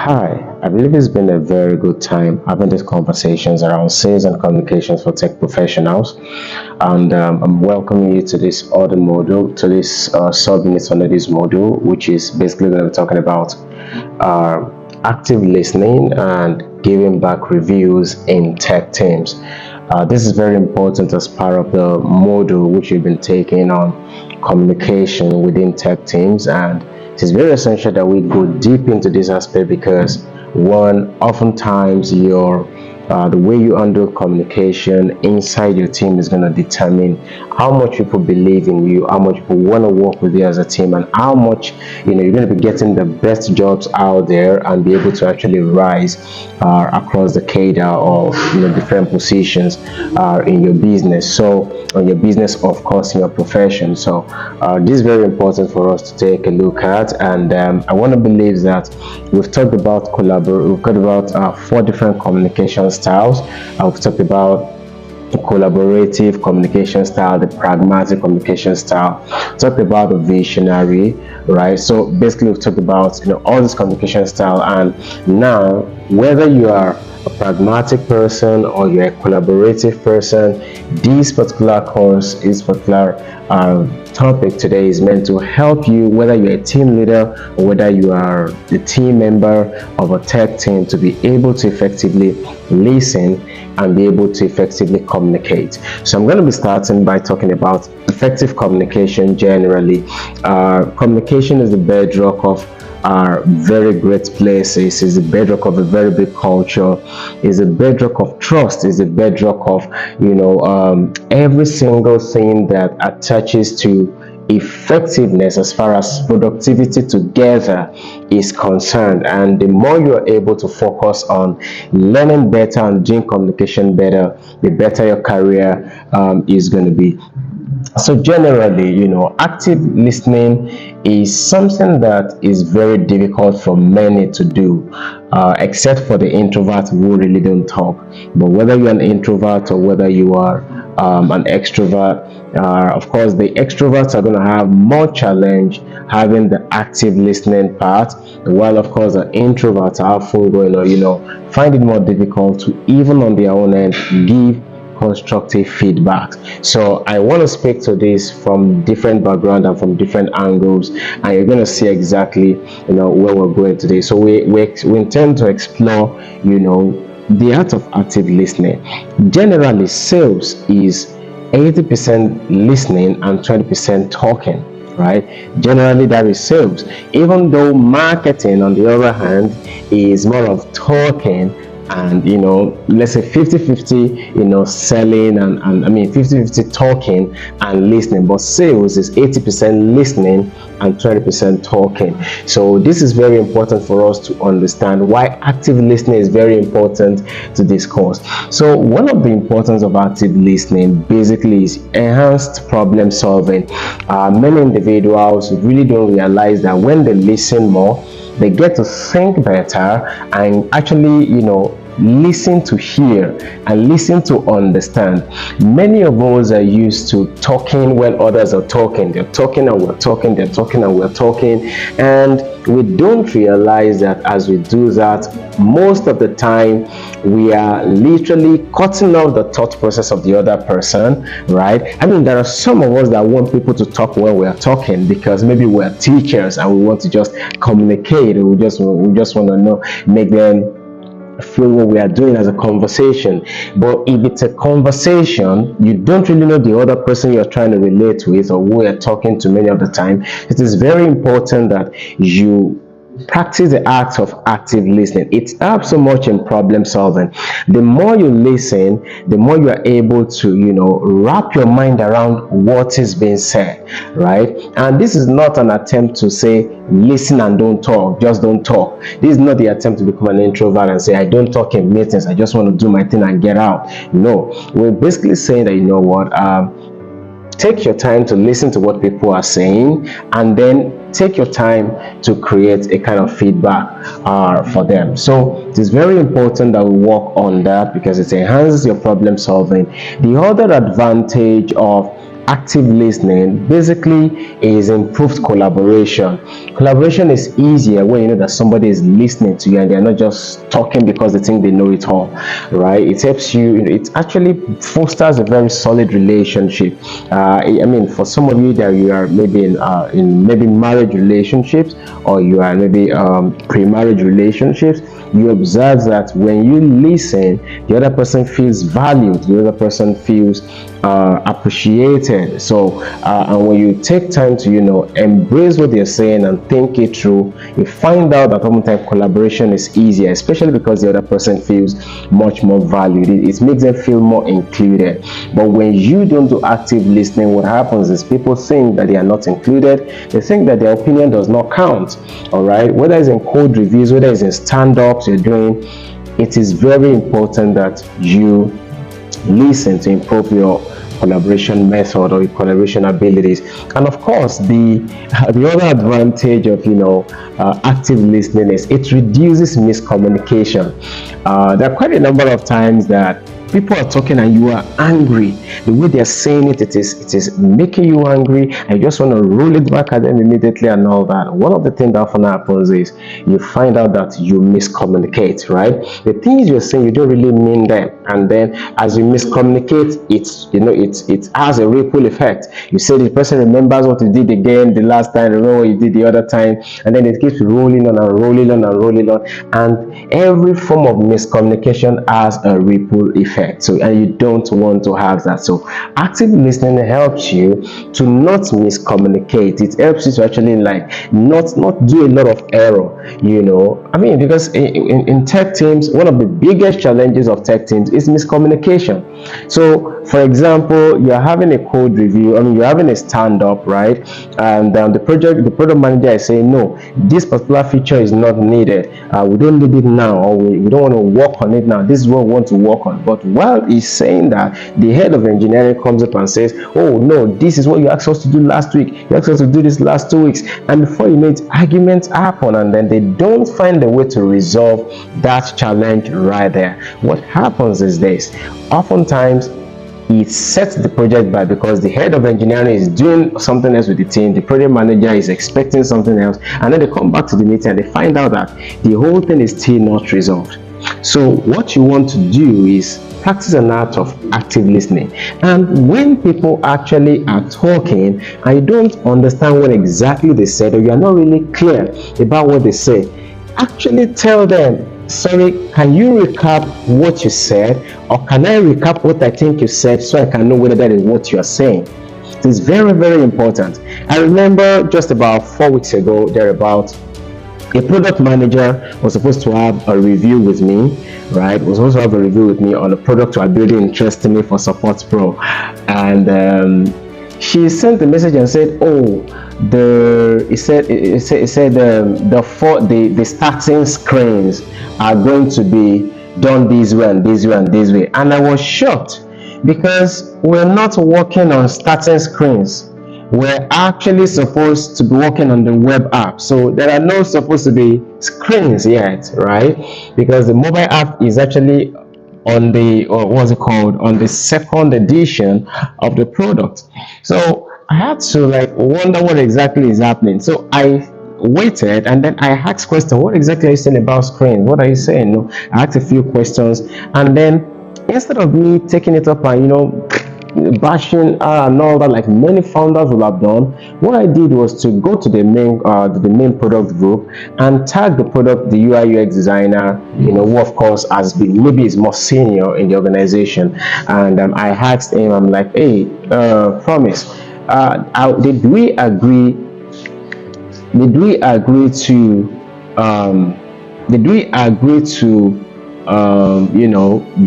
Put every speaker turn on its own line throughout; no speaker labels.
Hi, I believe it's been a very good time having these conversations around sales and communications for tech professionals. And I'm welcoming you to this other module, to this sub-unit under this module, which is basically going to be talking about uh, active listening and giving back reviews in tech teams. This is very important as part of the module which you've been taking on communication within tech teams, and it is very essential that we go deep into this aspect because one, oftentimes the way you handle communication inside your team is going to determine how much people believe in you, how much people want to work with you as a team, and how much you're going to be getting the best jobs out there and be able to actually rise across the cadre of different positions in your business. So, on your business, of course, in your profession. So, this is very important for us to take a look at, and I want to believe that we've talked about we've got about four different communication styles. We've talked about the collaborative communication style, the pragmatic communication style, talked about the visionary, right? So basically we've talked about all this communication style, and now whether you are a pragmatic person or you're a collaborative person, this particular topic today is meant to help you, whether you're a team leader or whether you are the team member of a tech team, to be able to effectively listen and be able to effectively communicate. So I'm going to be starting by talking about effective communication generally. Communication is the bedrock of are very great places, is the bedrock of a very big culture, is the bedrock of trust, is the bedrock of every single thing that attaches to effectiveness as far as productivity together is concerned. And the more you are able to focus on learning better and doing communication better, the better your career is going to be. So generally, active listening is something that is very difficult for many to do, except for the introverts who really don't talk. But whether you're an introvert or whether you are an extrovert, of course, the extroverts are going to have more challenge having the active listening part, while of course the introverts are often going to find it more difficult to even on their own end give constructive feedback. So I want to speak to this from different background and from different angles, and you're going to see exactly where we're going today. So we intend to explore the art of active listening. Generally, sales is 80% listening and 20% talking, right? Generally that is sales, even though marketing on the other hand is more of talking and let's say 50-50 selling and I mean 50-50 talking and listening. But sales is 80% listening and 20% talking. So this is very important for us to understand why active listening is very important to discuss. So one of the importance of active listening basically is enhanced problem solving. Many individuals really don't realize that when they listen more, they get to think better and actually listen to hear and listen to understand. Many of us are used to talking when others are talking. They're talking and we're talking, they're talking and we're talking, and we don't realize that as we do that, most of the time we are literally cutting off the thought process of the other person, right? I mean, there are some of us that want people to talk when we are talking because maybe we're teachers and we want to just communicate. We just want to make them feel what we are doing as a conversation. But if it's a conversation, you don't really know the other person you're trying to relate with or who you're talking to many of the time. It is very important that you practice the act of active listening. It helps so much in problem solving. The more you listen, the more you are able to wrap your mind around what is being said, right? And this is not an attempt to say listen and don't talk, just don't talk. This is not the attempt to become an introvert and say I don't talk in meetings, I just want to do my thing and get out. No, we're basically saying that take your time to listen to what people are saying, and then take your time to create a kind of feedback for them. So it is very important that we work on that because it enhances your problem solving. The other advantage of active listening basically is improved collaboration. Collaboration is easier when you know that somebody is listening to you and they're not just talking because they think they know it all, right? It helps you, it actually fosters a very solid relationship. I mean, for some of you that you are maybe in maybe marriage relationships, or you are maybe pre-marriage relationships, you observe that when you listen, the other person feels valued, the other person feels appreciated. So and when you take time to embrace what they're saying and think it through, you find out that oftentimes collaboration is easier, especially because the other person feels much more valued. It makes them feel more included. But when you don't do active listening, what happens is people think that they are not included. They think that their opinion does not count. All right, whether it's in code reviews, whether it's in stand-ups you're doing, it is very important that you listen to improve your collaboration method or your collaboration abilities. And of course, the other advantage of active listening is it reduces miscommunication. There are quite a number of times that people are talking and you are angry. The way they're saying it, it is making you angry, and you just want to roll it back at them immediately and all that. One of the things that often happens is you find out that you miscommunicate, right? The things you're saying, you don't really mean them, and then as you miscommunicate, it has a ripple effect. You say the person remembers what you did again the last time, remember what you did the other time, and then it keeps rolling on and rolling on and rolling on, and every form of miscommunication has a ripple effect. So, and you don't want to have that. So active listening helps you to not miscommunicate. It helps you to actually not do a lot of error. I mean, because in tech teams, one of the biggest challenges of tech teams is miscommunication. So for example, you're having a code review, you're having a stand-up, right? And the product manager is saying, no, this particular feature is not needed. We don't need it now, or we don't want to work on it now. This is what we want to work on. But while he's saying that, the head of engineering comes up and says, oh no, this is what you asked us to do last week. You asked us to do this last 2 weeks. And before you know it, arguments happen, and then they don't find a way to resolve that challenge right there. What happens is this: oftentimes it sets the project back because the head of engineering is doing something else with the team, the project manager is expecting something else, and then they come back to the meeting and they find out that the whole thing is still not resolved. So what you want to do is practice an art of active listening. And when people actually are talking and you don't understand what exactly they said, or you are not really clear about what they say, actually tell them, sorry, can you recap what you said, or can I recap what I think you said so I can know whether that is what you are saying? It is very, very important. I remember just about 4 weeks ago, thereabout, a product manager was supposed to have a review with me, right? Was supposed to have a review with me on a product we are building interestingly for Support Pro. And she sent a message and said, oh, the starting screens are going to be done this way and this way and this way. And I was shocked because we're not working on starting screens. We're actually supposed to be working on the web app. So there are no supposed to be screens yet, right? Because the mobile app is actually on the, or what's it called, on the second edition of the product. So I had to wonder what exactly is happening. So I waited, and then I asked questions. What exactly are you saying about screens? What are you saying? No, I asked a few questions, and then instead of me taking it up and bashing and all that like many founders will have done, what I did was to go to the main product group and tag the UI UX designer, who of course has been, maybe is more senior in the organization, and I asked him, I'm like, hey, Promise, did we agree to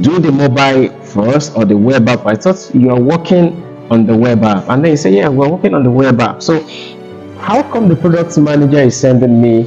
do the mobile first or the web app? I thought you are working on the web app. And then he said, yeah, we're working on the web app. So how come the product manager is sending me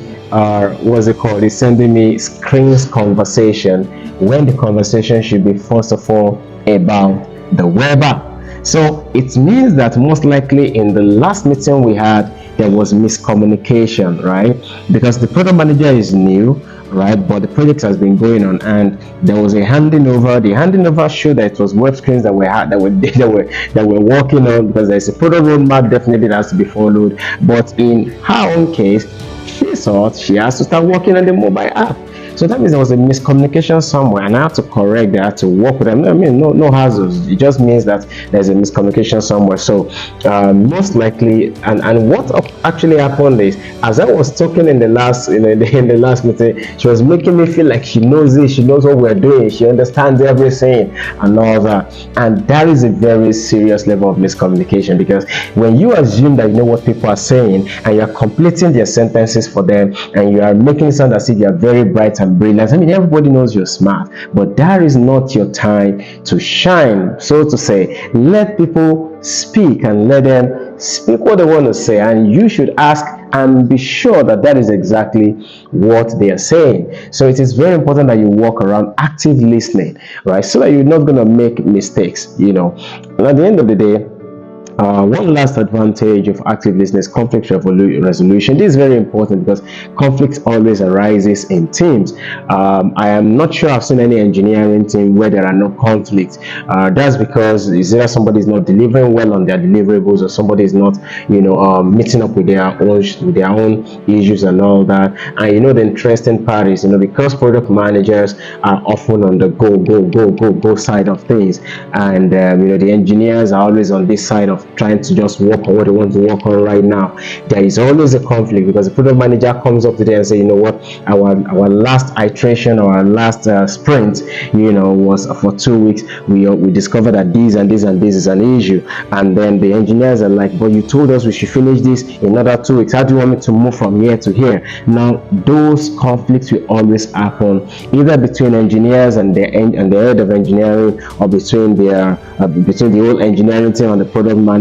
he's sending me screens conversation when the conversation should be first of all about the web app? So it means that most likely in the last meeting we had, there was miscommunication, right? Because the product manager is new, right? But the project has been going on, and there was a handing over. The handing over showed that it was web screens that were that were working on, because there's a product roadmap definitely that has to be followed. But in her own case, she thought she has to start working on the mobile app. So that means there was a miscommunication somewhere, and I had to correct that. I had to work with them. I mean, no hassles. It just means that there's a miscommunication somewhere. So most likely, and what actually happened is, as I was talking in the last in the last meeting, she was making me feel like she knows it. She knows what we're doing. She understands everything and all that. And that is a very serious level of miscommunication, because when you assume that you know what people are saying, and you're completing their sentences for them, and you are making it sound as if you're very bright and brilliant. I mean, everybody knows you're smart, but that is not your time to shine, so to say. Let people speak, and let them speak what they want to say, and you should ask and be sure that that is exactly what they are saying. So it is very important that you walk around active listening, right, so that you're not going to make mistakes, and at the end of the day, one last advantage of active listening is conflict resolution. This is very important because conflict always arises in teams. I am not sure I've seen any engineering team where there are no conflicts. That's because it's either somebody is not delivering well on their deliverables, or somebody is not, meeting up with their own issues and all that. And the interesting part is, because product managers are often on the go side of things, and the engineers are always on this side of trying to just work on what they want to work on right now. There is always a conflict, because the product manager comes up today and say, our last iteration, our last sprint, was for 2 weeks. We discovered that this and this and this is an issue, and then the engineers are like, but you told us we should finish this in another 2 weeks. How do you want me to move from here to here? Now those conflicts will always happen, either between engineers and the head of engineering, or between the whole engineering team and the product managers,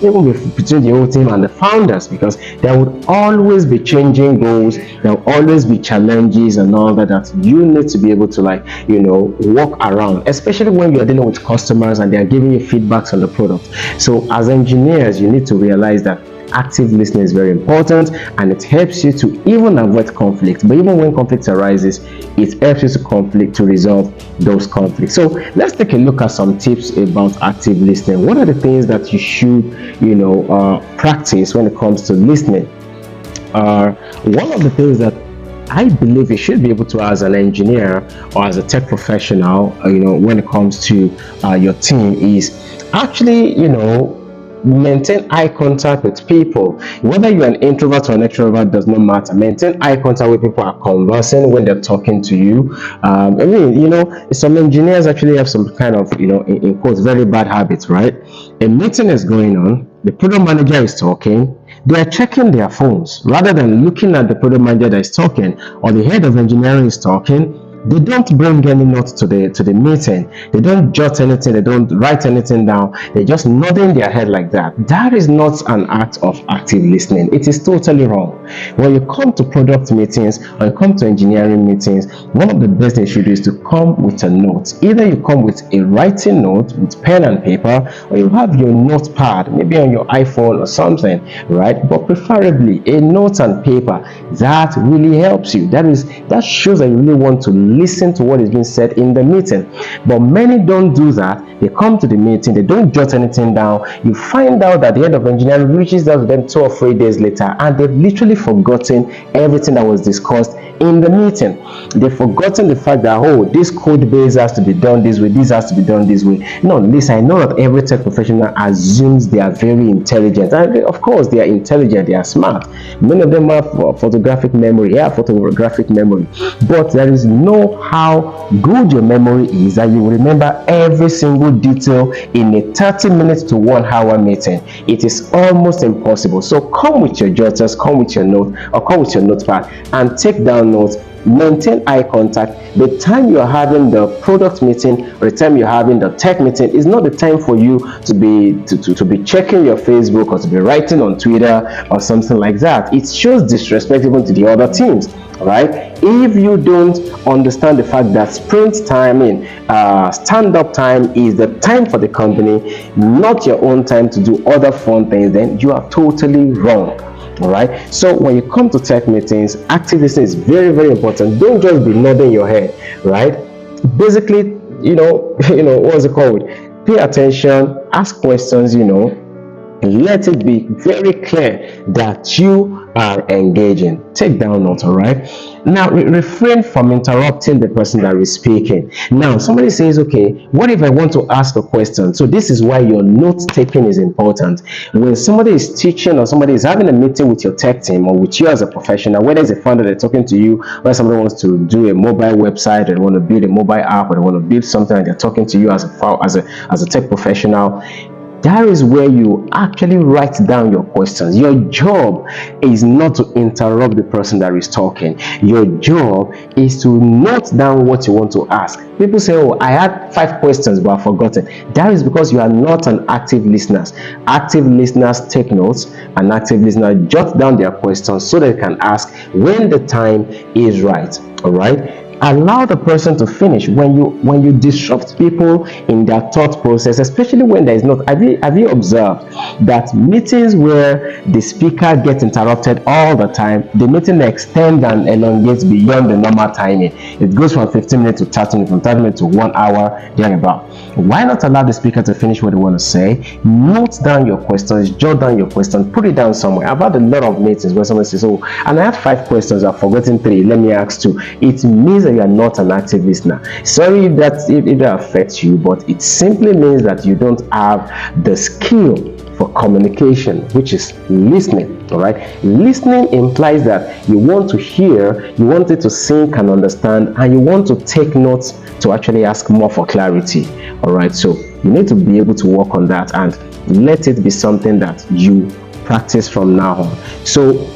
even between the whole team and the founders, because there would always be changing goals, there will always be challenges and all that you need to be able to walk around, especially when you're dealing with customers and they're giving you feedbacks on the product. So as engineers, you need to realize that active listening is very important, and it helps you to even avoid conflict. But even when conflict arises, it helps you to resolve those conflicts. So let's take a look at some tips about active listening. What are the things that you should practice when it comes to listening? One of the things that I believe you should be able to, as an engineer or as a tech professional, when it comes to your team, is actually maintain eye contact with people. Whether you're an introvert or an extrovert does not matter. Maintain eye contact with people are conversing when they're talking to you. Some engineers actually have some kind of, in quotes, very bad habits, right? A meeting is going on, the product manager is talking, they are checking their phones rather than looking at the product manager that is talking, or the head of engineering is talking. They don't bring any notes to the meeting. They don't jot anything. They don't write anything down. They're just nodding their head like that. That is not an act of active listening. It is totally wrong. When you come to product meetings or you come to engineering meetings, one of the best things you do is to come with a note. Either you come with a writing note with pen and paper, or you have your notepad, maybe on your iPhone or something, right? But preferably a note and paper. That really helps you. That shows that you really want to listen to what is being said in the meeting. But many don't do that. They come to the meeting, they don't jot anything down. You find out that the head of engineering reaches out to them 2 or 3 days later, and they've literally forgotten everything that was discussed in the meeting. They've forgotten the fact that, this code base has to be done this way, this has to be done this way. No, listen, I know that every tech professional assumes they are very intelligent, and of course they are intelligent, they are smart. Many of them have photographic memory, but there is no how good your memory is that you will remember every single detail in a 30 minutes to 1 hour meeting. It is almost impossible. So come with your jotters, come with your note, or come with your notepad and take down notes. Maintain eye contact. The time you are having the product meeting or the time you're having the tech meeting is not the time for you to be checking your Facebook or to be writing on Twitter or something like that. It shows disrespect even to the other teams, right? If you don't understand the fact that sprint timing, stand-up time is the time for the company, not your own time to do other fun things, then you are totally wrong. All right. So when you come to tech meetings, active listening is very, very important. Don't just be nodding your head, right? Basically, what's it called? Pay attention, ask questions, let it be very clear that you are engaging. Take down notes, all right? Now, refrain from interrupting the person that is speaking. Now, somebody says, okay, what if I want to ask a question? So this is why your note taking is important. When somebody is teaching or somebody is having a meeting with your tech team or with you as a professional, whether it's a founder they're talking to you, or somebody wants to do a mobile website, or they want to build a mobile app, or they want to build something, and they're talking to you as a tech professional, that is where you actually write down your questions. Your job is not to interrupt the person that is talking. Your job is to note down what you want to ask. People say, oh, I had 5 questions but I've forgotten. That is because you are not an active listener. Active listeners take notes, and active listeners jot down their questions so they can ask when the time is right. All right. Allow the person to finish. When you disrupt people in their thought process, especially when there is not, have you observed that meetings where the speaker gets interrupted all the time, the meeting extends and elongates beyond the normal timing? It goes from 15 minutes to 30 minutes, from 30 minutes to 1 hour, thereabout. Why not allow the speaker to finish what they want to say? Note down your questions, jot down your questions, put it down somewhere. I've had a lot of meetings where someone says, oh, and I had 5 questions, I've forgotten 3, let me ask 2. It means that you are not an active listener. Sorry if that affects you, but it simply means that you don't have the skill for communication, which is listening. All right. Listening implies that you want to hear, you want it to sink and understand, and you want to take notes to actually ask more for clarity. All right. So you need to be able to work on that and let it be something that you practice from now on. So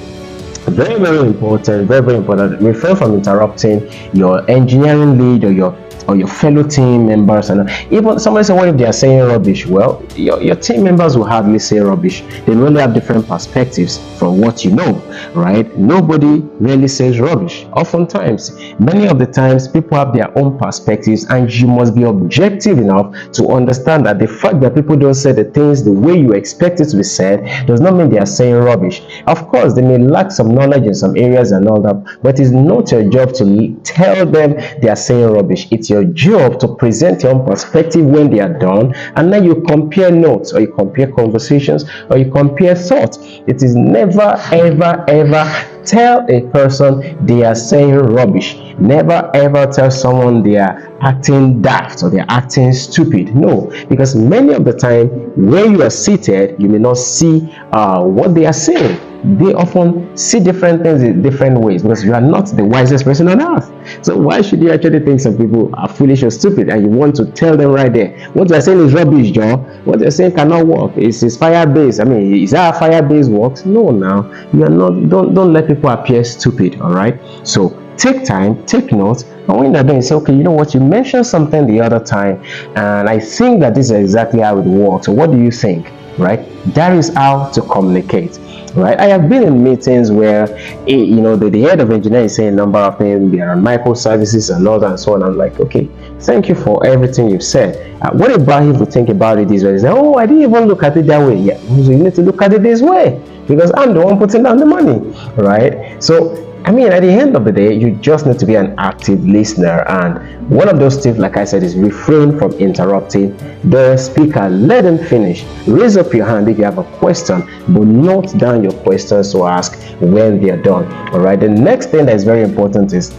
very, very important, very, very important. Refrain from interrupting your engineering lead or your fellow team members. And even somebody say, what if they are saying rubbish? Well, your team members will hardly say rubbish. They really have different perspectives from what you know, right? Nobody really says rubbish. Oftentimes, many of the times, people have their own perspectives, and you must be objective enough to understand that the fact that people don't say the things the way you expect it to be said does not mean they are saying rubbish. Of course, they may lack some knowledge in some areas and all that, but it's not your job to tell them they are saying rubbish. It's your job to present your own perspective when they are done, and then you compare notes, or you compare conversations, or you compare thoughts. It is never, ever, ever tell a person they are saying rubbish. Never ever tell someone they are acting daft or they are acting stupid. No, because many of the time where you are seated, you may not see what they are saying. They often see different things in different ways because you are not the wisest person on earth. So why should you actually think some people are foolish or stupid, and you want to tell them right there what they're saying is rubbish, John? What they're saying cannot work. It's fire based. I mean, is that how fire based works? No, now you are not. Don't let people appear stupid. All right. So take time, take notes, and when they're done, you say, okay, you know what, you mentioned something the other time, and I think that this is exactly how it works. So what do you think? Right? That is how to communicate. Right? I have been in meetings where the head of engineering is saying a number of things, there are microservices and all that and so on. I'm like, okay, thank you for everything you've said. What about if we think about it this way? Say, oh, I didn't even look at it that way. Yeah, so you need to look at it this way because I'm the one putting down the money, right? So I mean, at the end of the day, you just need to be an active listener. And one of those tips, like I said, is refrain from interrupting the speaker. Let them finish. Raise up your hand if you have a question, but note down your questions to ask when they are done. All right. The next thing that is very important is,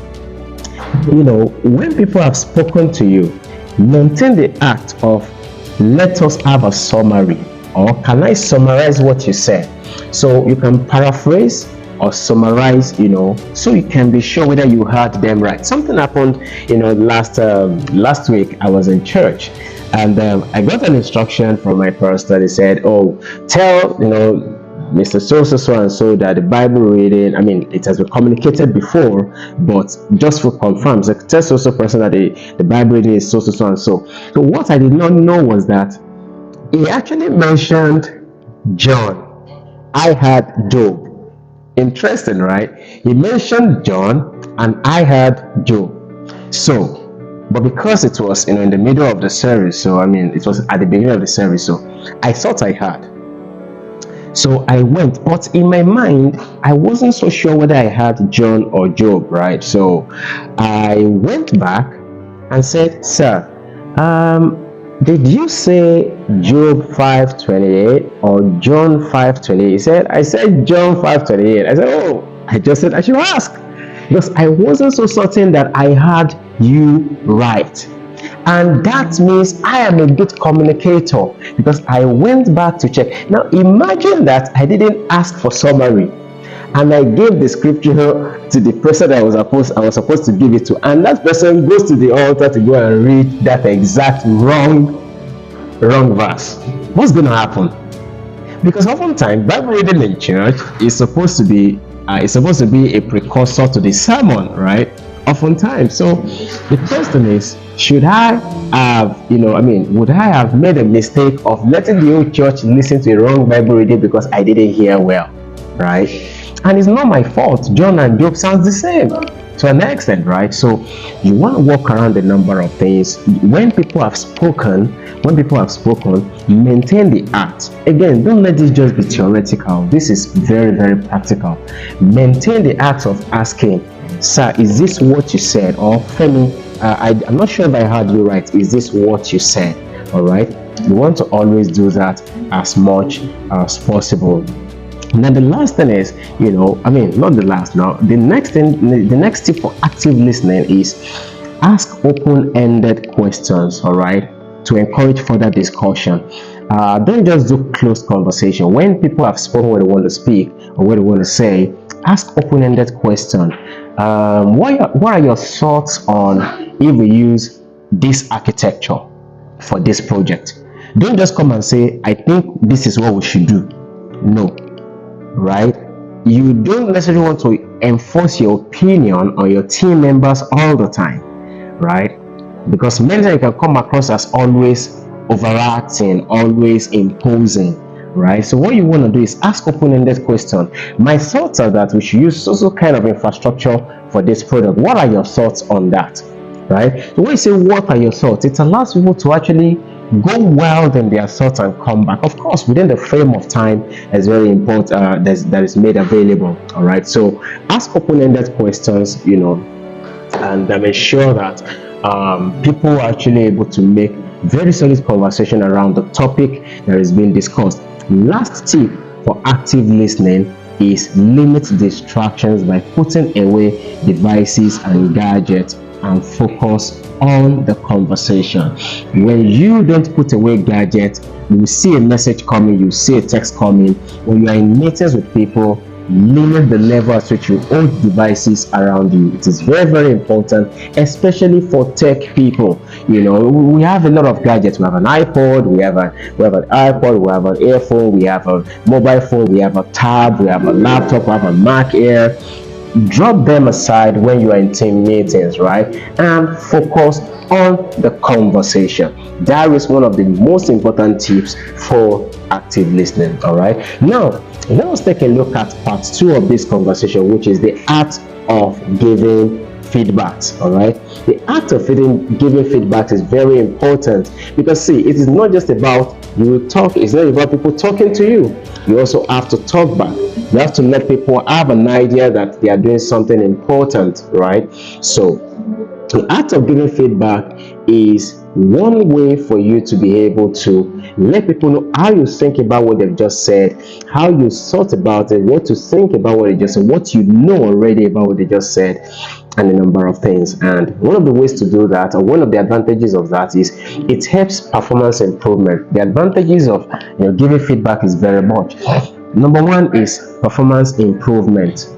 when people have spoken to you, maintain the act of let us have a summary, or can I summarize what you said? So you can paraphrase or summarize, so you can be sure whether you heard them right. Something happened, last week. I was in church, and I got an instruction from my pastor. They said, "Oh, tell Mr. So and so that the Bible reading, I mean, it has been communicated before, but just for confirm, so tell so person that the Bible reading is so and so." So what I did not know was that he actually mentioned John. I had Job. Interesting, right? He mentioned John and I had Job. So, but because it was in the middle of the service, so I mean it was at the beginning of the service, so I thought I had. So I went, but in my mind, I wasn't so sure whether I had John or Job, right? So I went back and said, Sir, did you say Job 5:28 or John 5:28? He said, I said John 5:28. I said, oh, I just said I should ask because I wasn't so certain that I had you right. And that means I am a good communicator because I went back to check. Now imagine that I didn't ask for summary and I gave the scripture to the person that I was supposed to give it to, and that person goes to the altar to go and read that exact wrong verse. What's going to happen? Because oftentimes Bible reading in church is supposed to be a precursor to the sermon, right? Oftentimes. So the question is, should I have, would I have made a mistake of letting the whole church listen to a wrong Bible reading because I didn't hear well, right? And it's not my fault. John and Job sounds the same to an extent, right? So you want to walk around a number of things. When people have spoken, maintain the act. Again, don't let this just be theoretical. This is very, very practical. Maintain the act of asking, sir, is this what you said? Or Femi, I'm not sure if I heard you right. Is this what you said? All right. You want to always do that as much as possible. Now the last thing is, not the last now. The next tip for active listening is ask open-ended questions, all right, to encourage further discussion. Don't just do closed conversation. When people have spoken what they want to speak or what they want to say, ask open-ended question. What are your thoughts on if we use this architecture for this project? Don't just come and say, I think this is what we should do. No. Right? You don't necessarily want to enforce your opinion on your team members all the time, right? Because many times you can come across as always overacting, always imposing, right? So what you want to do is ask open-ended questions. My thoughts are that we should use so kind of infrastructure for this product. What are your thoughts on that, right? So when you say what are your thoughts, it allows people to actually go wild in their thoughts and come back, of course, within the frame of time is very important, that is made available. All right, so ask open-ended questions, and ensure that people are actually able to make very solid conversation around the topic that is being discussed. Last tip for active listening is limit distractions by putting away devices and gadgets and focus on the conversation. When you don't put away gadgets, you will see a message coming, you see a text coming. When you are in meetings with people, limit the level at which you hold devices around you. It is very, very important, especially for tech people. We have a lot of gadgets. We have an iPod, we have an iPod, we have an earphone, we have a mobile phone, we have a tab, we have a laptop, we have a Mac Air. Drop them aside when you are in team meetings, right? And focus on the conversation. That is one of the most important tips for active listening. All right, now let us take a look at part 2 of this conversation, which is the art of giving feedbacks. All right, the act of giving feedback is very important because see, it is not just about you talk, it's not about people talking to you. You also have to talk back. You have to let people have an idea that they are doing something important, right? So the act of giving feedback is one way for you to be able to let people know how you think about what they've just said, how you thought about it, what to think about what they just said, what you know already about what they just said, and a number of things. And one of the ways to do that, or one of the advantages of that, is it helps performance improvement. The advantages of giving feedback is very much. Number one is performance improvement.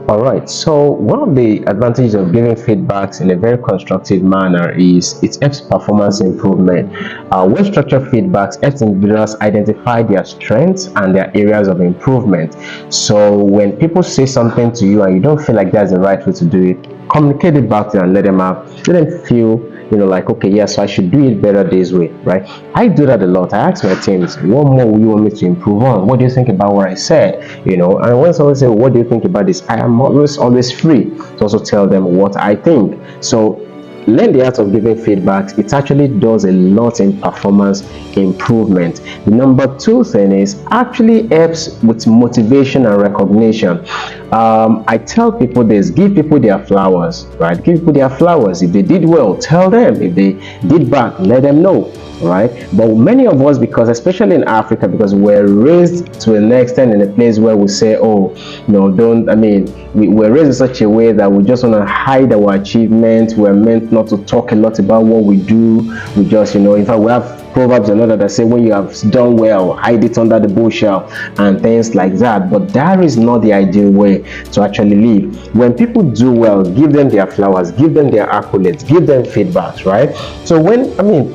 All right, so one of the advantages of giving feedbacks in a very constructive manner is it helps performance improvement. Well-structured feedbacks helps individuals identify their strengths and their areas of improvement. So when people say something to you and you don't feel like that's the right way to do it, communicate it back to them and let them feel like, okay, yes, so I should do it better this way, right? I do that a lot. I ask my teams, what more will you want me to improve on? What do you think about what I said? And when someone says, what do you think about this? I am always free to also tell them what I think. So learn the art of giving feedbacks, it actually does a lot in performance improvement. The number two thing is actually helps with motivation and recognition. I tell people this: give people their flowers, right? Give people their flowers. If they did well, tell them. If they did bad, let them know, right? But many of us, because especially in Africa, because we're raised to an extent in a place where we say, oh, no, don't, I mean, we're raised in such a way that we just want to hide our achievements. We're meant not to talk a lot about what we do. We just, in fact, we have proverbs and other that say, when you have done well, hide it under the bushel and things like that. But that is not the ideal way to actually live. When people do well, give them their flowers, give them their accolades, give them feedbacks, right? So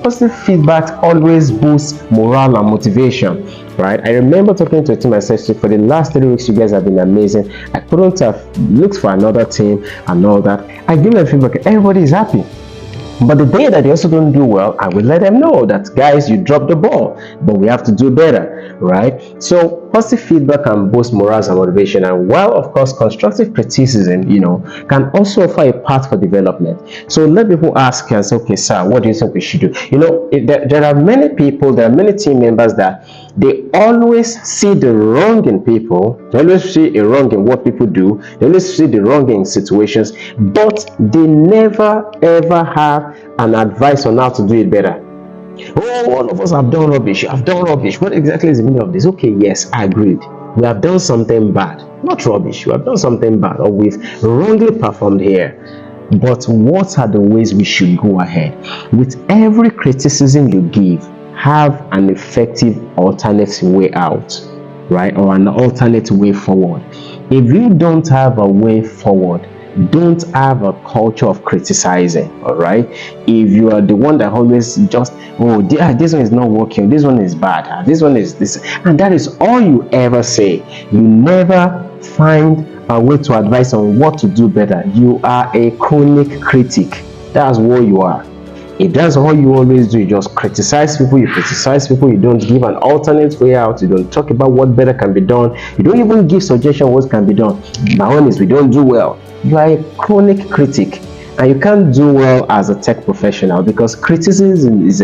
positive feedback always boosts morale and motivation, right? I remember talking to a team. I said, for the last 3 weeks, you guys have been amazing. I couldn't have looked for another team and all that. I give them feedback. Everybody is happy. But the day that they also don't do well, I will let them know that, guys, you dropped the ball, but we have to do better, right? So positive feedback can boost morale and motivation. And while, of course, constructive criticism, can also offer a path for development. So let people ask and say, okay, sir, what do you think we should do? There are many people, there are many team members that they always see the wrong in people. They always see a wrong in what people do. They always see the wrong in situations, but they never ever have an advice on how to do it better. Oh, all of us have done rubbish. I've done rubbish. What exactly is the meaning of this? Okay, yes, I agreed. We have done something bad. Not rubbish. We have done something bad, or we've wrongly performed here. But what are the ways we should go ahead? With every criticism you give, have an effective alternate way out, right? Or an alternate way forward. If you don't have a way forward, don't have a culture of criticizing, all right? If you are the one that always just, this one is not working, this one is bad, this one is this, and that is all you ever say, you never find a way to advise on what to do better. You are a chronic critic. That's what you are. If that's all you always do, you just criticize people, you don't give an alternate way out, you don't talk about what better can be done, you don't even give suggestions what can be done. My own is we don't do well. You are a chronic critic, and you can't do well as a tech professional, because criticism is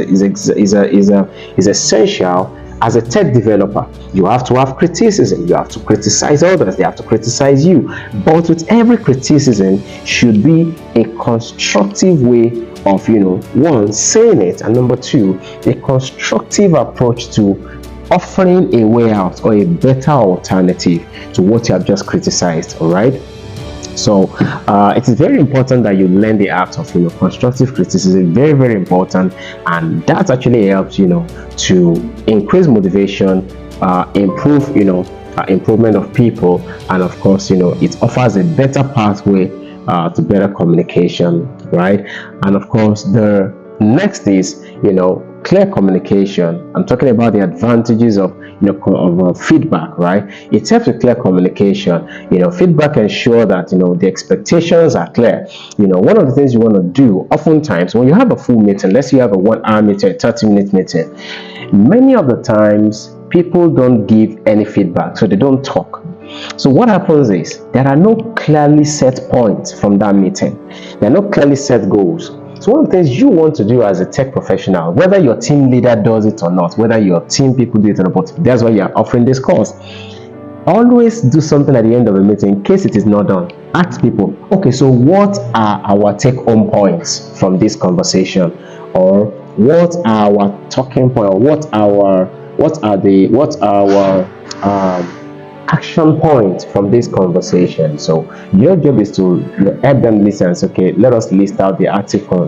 essential. As a tech developer, you have to have criticism. You have to criticize others. They have to criticize you. But with every criticism should be a constructive way of, one, saying it, and number two, a constructive approach to offering a way out or a better alternative to what you have just criticized. All right. So it is very important that you learn the art of constructive criticism. Very, very important, and that actually helps to increase motivation, improve improvement of people, and of course it offers a better pathway to better communication, right? And of course the next is clear communication. I'm talking about the advantages of feedback, right? It helps with clear communication. Feedback ensure that the expectations are clear. One of the things you want to do oftentimes when you have a full meeting, let's say you have a 1 hour meeting, a 30-minute meeting, many of the times people don't give any feedback, so they don't talk. So what happens is there are no clearly set points from that meeting. There are no clearly set goals. So one of the things you want to do as a tech professional, whether your team leader does it or not, whether your team people do it or not, but that's why you're offering this course, always do something at the end of the meeting in case it is not done. Ask people, okay, so what are our take-home points from this conversation? Or what are our talking points? Or what are our action point from this conversation? So your job is to help them listen. Okay, let us list out the article,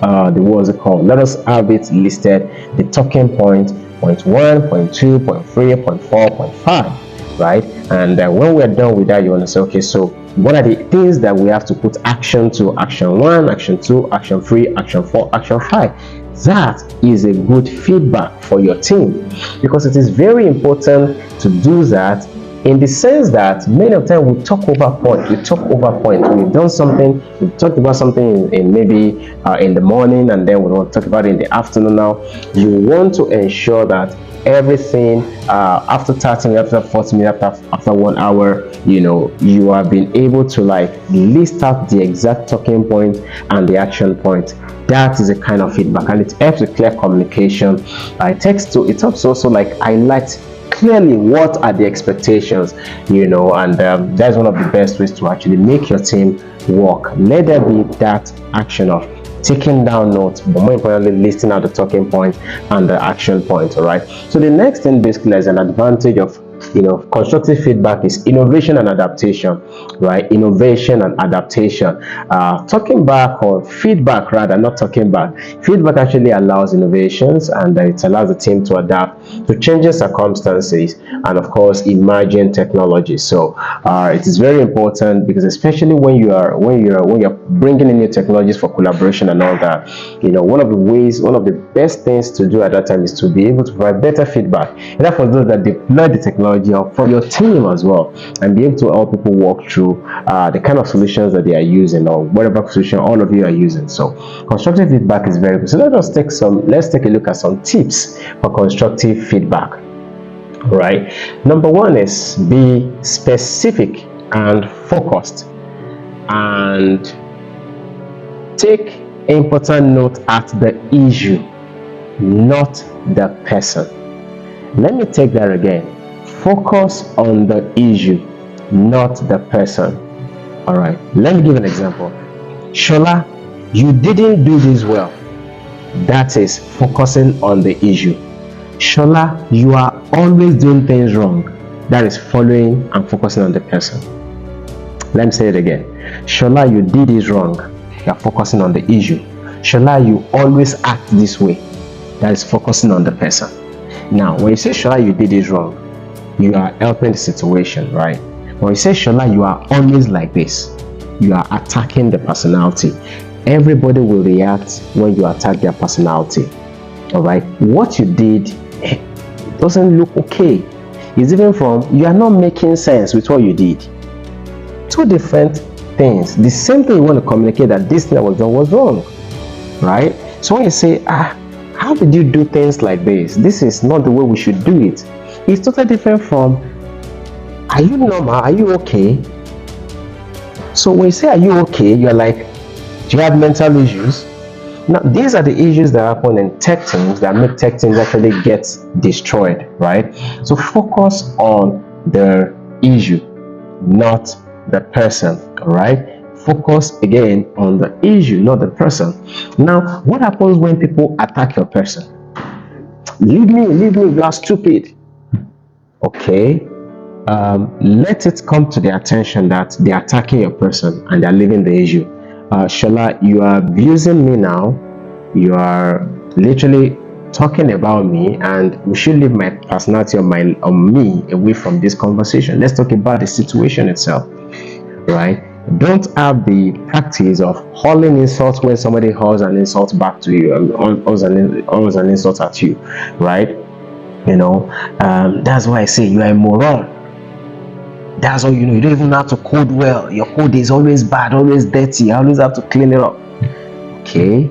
what's it called? Let us have it listed, the talking point 1, point 2, point 3, point 4, point 5, right? And when we're done with that, you want to say, okay, so what are the things that we have to put action to? Action 1, action 2, action 3, action 4, action 5. That is a good feedback for your team, because it is very important to do that in the sense that many of the time we talk over point. We've done something, we've talked about something in maybe in the morning, and then we want to talk about it in the afternoon. Now you want to ensure that everything after 30 minutes, after 40 minutes, after 1 hour, you have been able to like list out the exact talking point and the action point. That is a kind of feedback, and it helps with clear communication. It helps also like highlight clearly what are the expectations, and that's one of the best ways to actually make your team work. Let there be that action of taking down notes, but more importantly, listing out the talking point and the action point. All right. So the next thing basically is an advantage of constructive feedback is innovation and adaptation, right? Innovation and adaptation. Talking back, or feedback rather, not talking back. Feedback actually allows innovations, and it allows the team to adapt to changing circumstances and of course emerging technology. So it is very important, because especially when you're bringing in new technologies for collaboration and all that, one of the best things to do at that time is to be able to provide better feedback, and that for those that deploy the technology, or for your team as well, and be able to help people walk through the kind of solutions that they are using, or whatever solution all of you are using. So constructive feedback is very good. So let's take a look at some tips for constructive feedback. Right. Number one is be specific and focused, and take important note at the issue, not the person. Let me take that again. Focus on the issue, not the person. All right, let me give an example. Shola, you didn't do this well. That is focusing on the issue. Shola, you are always doing things wrong. That is following and focusing on the person. Let me say it again. Shola, you did this wrong. You are focusing on the issue. Shola, you always act this way. That is focusing on the person. Now, when you say Shola, you did this wrong, you are helping the situation, right? When you say Shola, you are always like this, you are attacking the personality. Everybody will react when you attack their personality. All right, what you did doesn't look okay. It's even from you are not making sense with what you did. Two different things. The same thing you want to communicate, that this thing that was done was wrong, right? So when you say, how did you do things like this? This is not the way we should do it. It's totally different from, are you normal? Are you okay? So when you say, are you okay? You're like, do you have mental issues? Now, these are the issues that happen in tech teams that make tech teams actually get destroyed, right? So focus on the issue, not the person, all right? Focus again on the issue, not the person. Now, what happens when people attack your person? Leave me, you are stupid. Okay, let it come to the attention that they're attacking your person and they're leaving the issue. Shola, you are abusing me now. You are literally talking about me, and we should leave my personality on me away from this conversation. Let's talk about the situation itself, right? Don't have the practice of hurling insults when somebody hurls an insult back to you, hurls an insult at you, right? That's why I say you are a moron. That's all you know. You don't even know how to code well. Your code is always bad, always dirty. I always have to clean it up. Okay.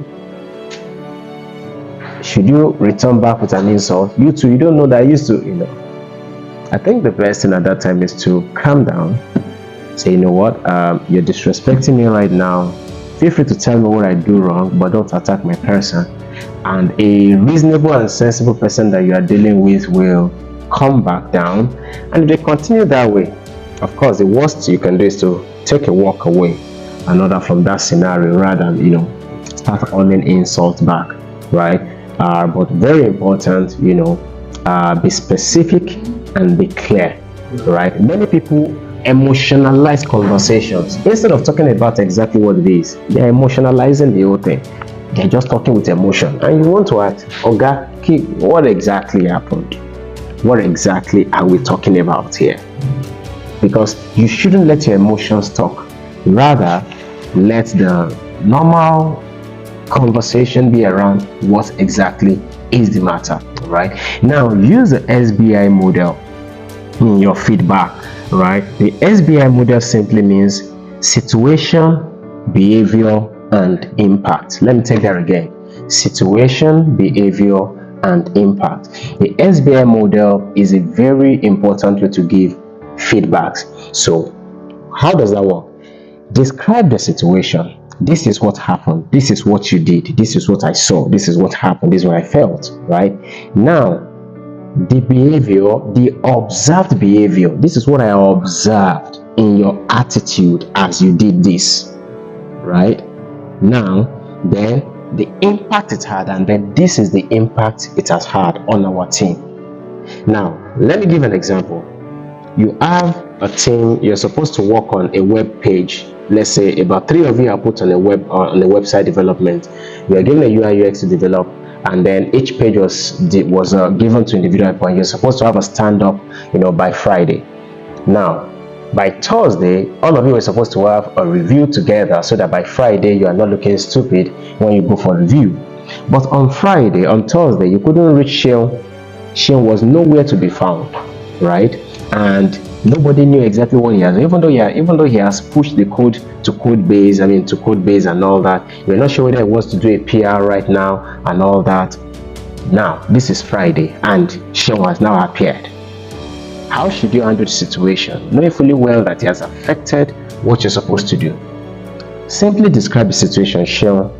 Should you return back with an insult? You too, you don't know that I used to, I think the best thing at that time is to calm down. Say, you know what? You're disrespecting me right now. Feel free to tell me what I do wrong, but don't attack my person. And a reasonable and sensible person that you are dealing with will come back down. And if they continue that way, of course, the worst you can do is to take a walk away, another from that scenario, rather than start hurling insult back, right? But very important, be specific and be clear, right? Many people emotionalize conversations instead of talking about exactly what it is. They're emotionalizing the whole thing. They're just talking with emotion, and you want to ask, Oga, what exactly happened? What exactly are we talking about here? Because you shouldn't let your emotions talk. Rather, let the normal conversation be around what exactly is the matter, right? Now, use the SBI model. in your feedback, right? The SBI model simply means situation, behavior, and impact. Let me take that again. Situation, behavior, and impact. The SBI model is a very important way to give feedbacks. So, how does that work? Describe the situation. This is what happened. This is what you did. This is what I saw. This is what happened. This is what I felt, right? Now, the behavior, the observed behavior. This is what I observed in your attitude as you did this, right? Now, then the impact it had, and then this is the impact it has had on our team. Now, let me give an example. You have a team, you're supposed to work on a web page. Let's say about 3 of you are put on a website development. You are given a UI UX to develop, and then each page was given to individual point. You're supposed to have a stand-up, by Friday. Now, by Thursday, all of you are supposed to have a review together, so that by Friday you are not looking stupid when you go for review. But on Thursday, you couldn't reach Shane. Shane was nowhere to be found, right? And nobody knew exactly what he has. Even though he has pushed the code to Codebase and all that, you're not sure whether he wants to do a PR right now and all that. Now, this is Friday, and Shane has now appeared. How should you handle the situation, knowing fully well that he has affected what you're supposed to do? Simply describe the situation. Shane,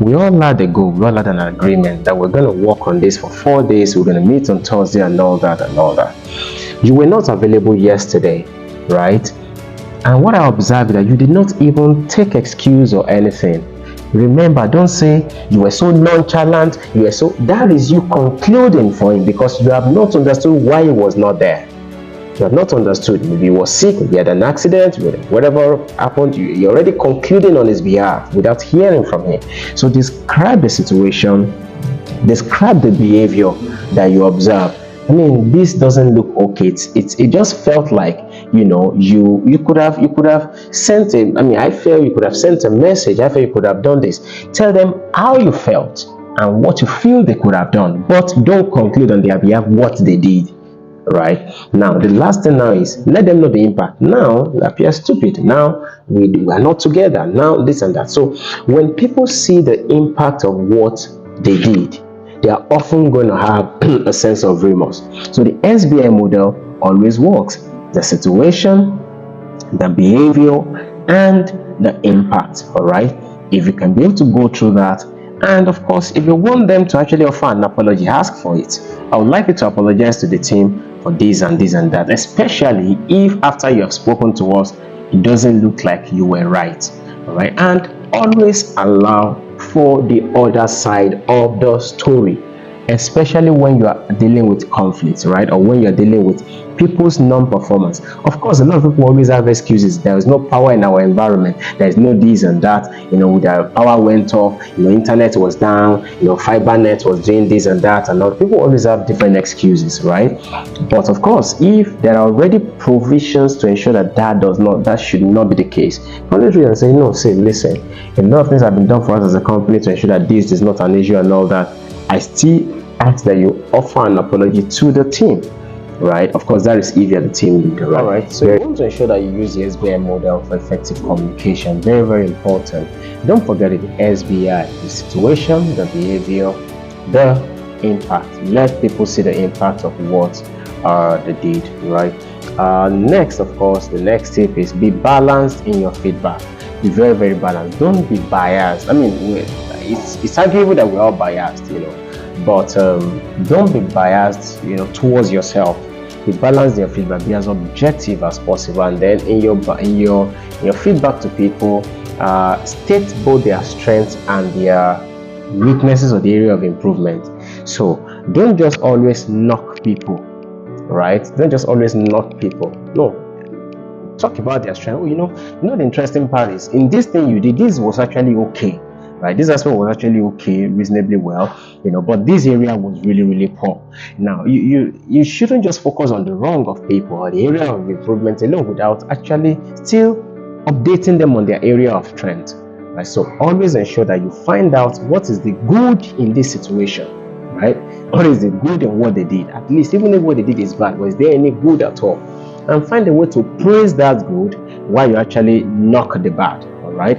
we all had a goal, we all had an agreement that we're going to work on this for 4 days, we're going to meet on Thursday and all that. You were not available yesterday, right? And what I observed is that you did not even take excuse or anything. Remember, don't say you were so nonchalant, that is you concluding for him, because you have not understood why he was not there. You have not understood. Maybe he was sick, maybe he had an accident, whatever happened, you're already concluding on his behalf without hearing from him. So describe the situation, describe the behavior that you observe. This doesn't look okay. It just felt like, you could have sent I feel you could have sent a message. I feel you could have done this. Tell them how you felt and what you feel they could have done, but don't conclude on their behalf what they did, right? Now, the last thing now is let them know the impact. Now, they appear stupid. Now, we are not together. Now, this and that. So, when people see the impact of what they did, they are often going to have a sense of remorse. So the SBI model always works. The situation, the behavior, and the impact. All right. If you can be able to go through that, and of course, if you want them to actually offer an apology, ask for it. I would like you to apologize to the team for this and this and that, especially if after you have spoken to us, it doesn't look like you were right. All right. And always allow for the other side of the story, especially when you are dealing with conflicts, right? Or when you're dealing with people's non-performance. Of course, a lot of people always have excuses. There is no power in our environment. There is no this and that. The power went off. Internet was down. Fiber net was doing this and that. And people always have different excuses, right? But of course, if there are already provisions to ensure that should not be the case, always read and say, no, listen. A lot of things have been done for us as a company to ensure that this is not an issue and all that. I still ask that you offer an apology to the team, right? Of course, that is if you're the team leader, right? All right. So you want to ensure that you use the SBI model for effective communication. Very, very important. Don't forget it, the SBI, the situation, the behavior, the impact. Let people see the impact of what they did, right? Next, of course, the next tip is be balanced in your feedback. Be very, very balanced. Don't be biased. It's arguable that we're all biased, but don't be biased, towards yourself. Be balanced in your feedback. Be as objective as possible, and then in your feedback to people, state both their strengths and their weaknesses or the area of improvement. So don't just always knock people, right? Don't just always knock people. No. Talk about their strength. The interesting part is in this thing you did, this was actually okay, right? This aspect was actually okay, reasonably well, but this area was really, really poor. Now, you shouldn't just focus on the wrong of people or the area of improvement alone without actually still updating them on their area of strength, right? So always ensure that you find out what is the good in this situation. right? What is the good in what they did? At least, even if what they did is bad, was there any good at all? And find a way to praise that good while you actually knock the bad. All right.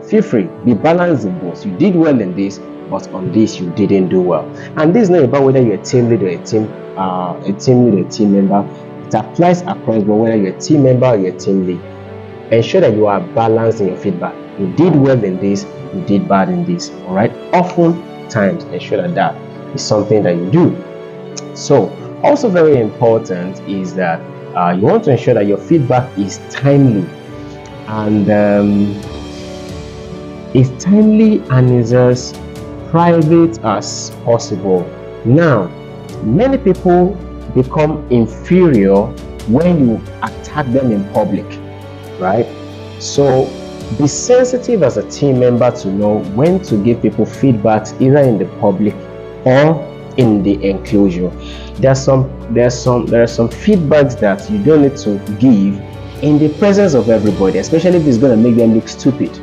Feel free, be balanced in both. You did well in this, but on this you didn't do well. And this is not about whether you're a team leader, a team lead, a team member. It applies across, but whether you're a team member or you're a team lead, ensure that you are balanced in your feedback. You did well in this, you did bad in this. All right. Oftentimes, ensure that that is something that you do. So, also very important is that you want to ensure that your feedback is timely and is as private as possible. Now, many people become inferior when you attack them in public, right? So be sensitive as a team member to know when to give people feedbacks either in the public or in the enclosure. There are some feedbacks that you don't need to give in the presence of everybody, especially if it's going to make them look stupid,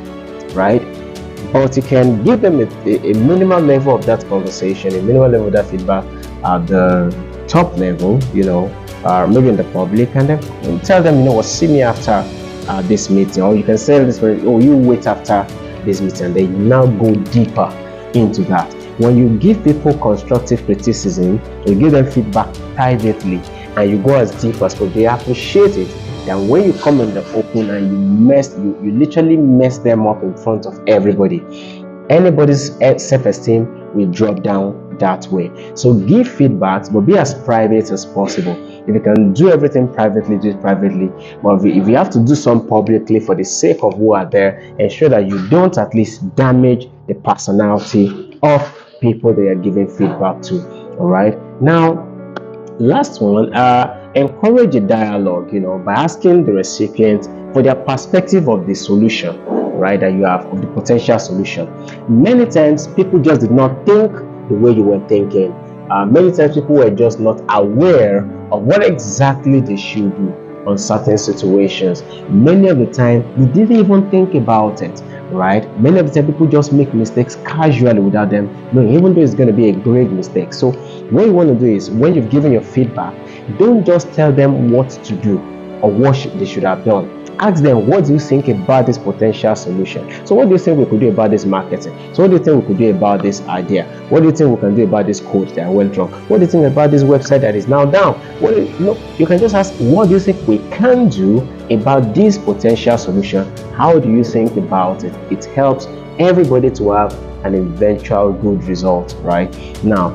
right? But you can give them a minimal level of that conversation, a minimal level of that feedback at the top level, maybe in the public, and then tell them, what, see me after this meeting, or you can say this way, you wait after this meeting, and then you now go deeper into that. When you give people constructive criticism, you give them feedback privately, and you go as deep as possible, they appreciate it. And when you come in the open and you literally mess them up in front of everybody, anybody's self-esteem will drop down that way. So give feedbacks, but be as private as possible. If you can do everything privately, do it privately. But if you have to do some publicly for the sake of who are there, ensure that you don't at least damage the personality of people that you're giving feedback to. All right. Now, last one, encourage a dialogue, by asking the recipient for their perspective of the solution, right, that you have, of the potential solution. Many times people just did not think the way you were thinking. Many times people were just not aware of what exactly they should do on certain situations. Many of the time you didn't even think about it, right? Many of the time people just make mistakes casually without them knowing, even though it's going to be a great mistake. So what you want to do is, when you've given your feedback, don't just tell them what to do or what they should have done. Ask them, what do you think about this potential solution? So what do you think we could do about this marketing? So what do you think we could do about this idea? What do you think we can do about this code that I went wrong? What do you think about this website that is now down? You can just ask, what do you think we can do about this potential solution? How do you think about it? It helps everybody to have an eventual good result, right? Now,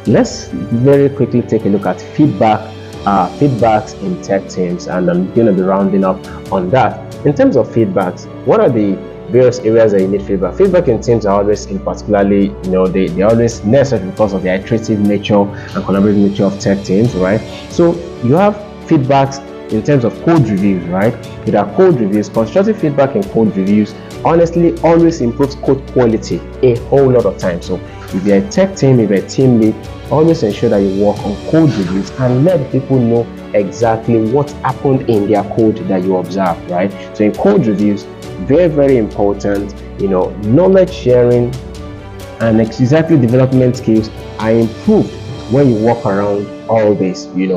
let's very quickly take a look at feedbacks in tech teams, and I'm going to be rounding up on that. In terms of feedbacks, what are the various areas that you need feedback? Feedback in teams are always, in particularly, they're always necessary because of the iterative nature and collaborative nature of tech teams, right? So you have feedbacks in terms of code reviews, right? With our code reviews, constructive feedback in code reviews honestly always improves code quality a whole lot of times. So if you're a tech team, if you're a team lead, always ensure that you work on code reviews and let people know exactly what happened in their code that you observe, right? So in code reviews, very, very important, knowledge sharing and exactly development skills are improved when you walk around all this, in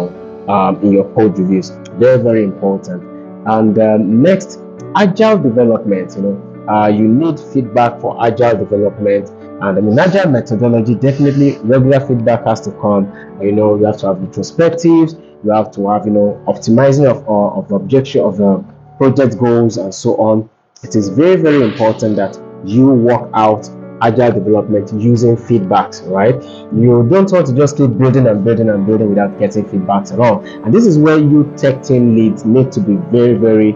your code reviews. Very, very important. And next, agile development. You need feedback for agile development. And agile methodology, definitely regular feedback has to come. You have to have retrospectives, you have to have optimizing of objection of the project goals and so on. It is very, very important that you work out agile development using feedbacks, right? You don't want to just keep building and building and building without getting feedbacks at all. And this is where you tech team leads need to be very, very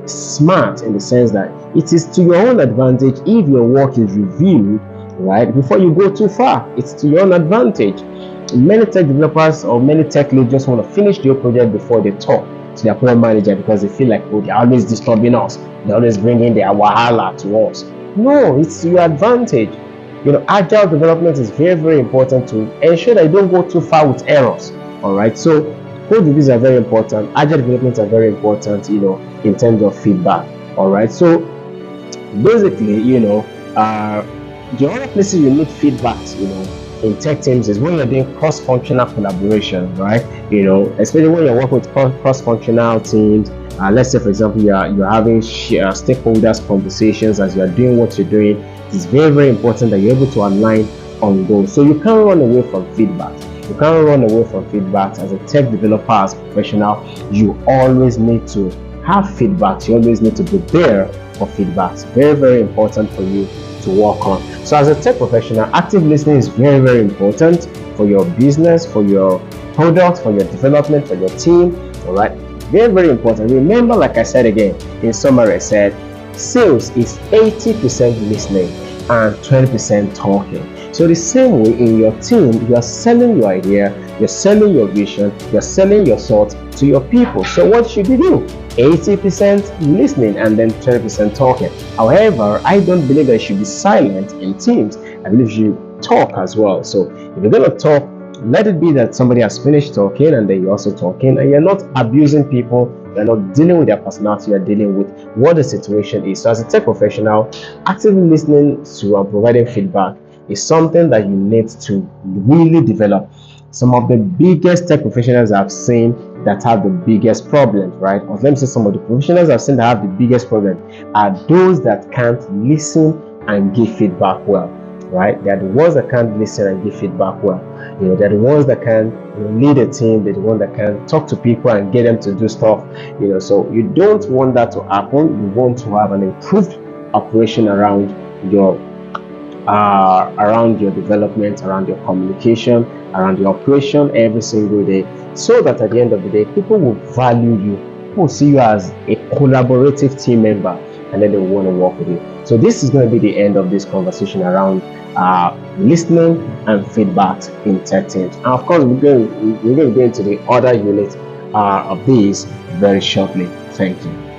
smart, in the sense that it is to your own advantage if your work is reviewed, right, before you go too far. It's to your own advantage. Many tech developers or many tech leads just want to finish their project before they talk to their product manager, because they feel like, they're always disturbing us, they're always bringing their wahala to us. No, it's to your advantage. Agile development is very, very important to ensure that you don't go too far with errors. All right, so code reviews are very important, agile developments are very important, in terms of feedback. All right, so basically, the other places you need feedbacks, in tech teams is when you're doing cross-functional collaboration, right? Especially when you're working with cross-functional teams. Let's say, for example, you're having stakeholders conversations as you're doing what you're doing. It's very, very important that you're able to align on goals. So you can't run away from feedback. You can't run away from feedback as a tech developer, as a professional. You always need to have feedback. You always need to be there for feedback. It's very, very important for you to work on. So as a tech professional, active listening is very, very important for your business, for your product, for your development, for your team. All right, very, very important. Remember, like I said again, in summary, I said sales is 80% listening and 20% talking. So the same way in your team, you are selling your idea, you're selling your vision, you're selling your thoughts to your people. So what should you do? 80% listening and then 20% talking. However, I don't believe that you should be silent in teams. I believe you should talk as well. So if you're going to talk, let it be that somebody has finished talking and then you're also talking, and you're not abusing people. You're not dealing with their personality. You're dealing with what the situation is. So as a tech professional, actively listening to and providing feedback is something that you need to really develop. Some of the biggest tech professionals I've seen that have the biggest problems, right? Or let me say some of the professionals I've seen that have the biggest problem are those that can't listen and give feedback well, right? They're the ones that can't listen and give feedback well. They're the ones that can lead a team. They're the ones that can talk to people and get them to do stuff. So you don't want that to happen. You want to have an improved operation around your development, around your communication, around your operation every single day, so that at the end of the day, people will value you, will see you as a collaborative team member, and then they will want to work with you. So this is going to be the end of this conversation around listening and feedback in tech teams. And of course, we're going to go into the other unit of these very shortly. Thank you.